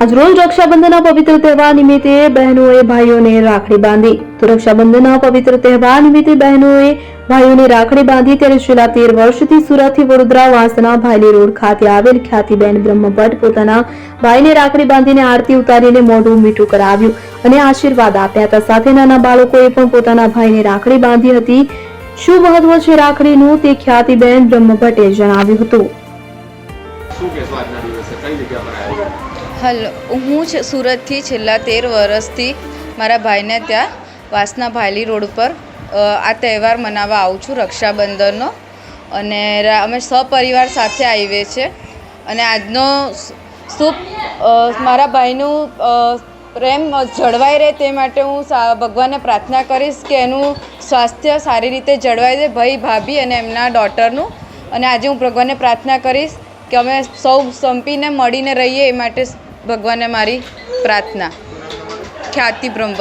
આજરોજ રક્ષાબંધનના પવિત્ર તહેવાર નિમિત્તે બહેનોએ ભાઈઓને રાખડી બાંધી. તો રક્ષાબંધનના પવિત્ર તહેવાર નિમિત્તે બહેનોએ ભાઈઓને રાખડી બાંધી ત્યારે છેલ્લા 13 વર્ષથી સુરતથી વડોદરા વાસના ભાયલી રોડ ખાતે આવેલ ખ્યાતિબેન બ્રહ્મભટ્ટ પોતાના ભાઈને રાખડી બાંધીને આરતી ઉતારીને મોઢું મીઠું કરાવ્યું અને આશીર્વાદ આપ્યા હતા. સાથે નાના બાળકોએ પણ પોતાના ભાઈને રાખડી બાંધી હતી. શું મહત્વ છે રાખડીનું તે ખ્યાતિબેન બ્રહ્મભટ્ટે જણાવ્યું હતું. હલો, હું સુરતથી છેલ્લા 13 વર્ષથી મારા ભાઈને ત્યાં વાસના ભાયલી રોડ ઉપર આ તહેવાર મનાવવા આવું છું, રક્ષાબંધનનો. અને અમે સપરિવાર સાથે આવીએ છીએ અને આજનો શુભ મારા ભાઈનું પ્રેમ જળવાઈ રહે તે માટે હું ભગવાનને પ્રાર્થના કરીશ કે એનું સ્વાસ્થ્ય સારી રીતે જળવાઈ રહે, ભાઈ ભાભી અને એમના ડોટરનું. અને આજે હું ભગવાનને પ્રાર્થના કરીશ કે અમે સૌ સંપીને મળીને રહીએ, એ માટે ભગવાનને મારી પ્રાર્થના. ખ્યાતિ બ્રહ્મભટ્ટ.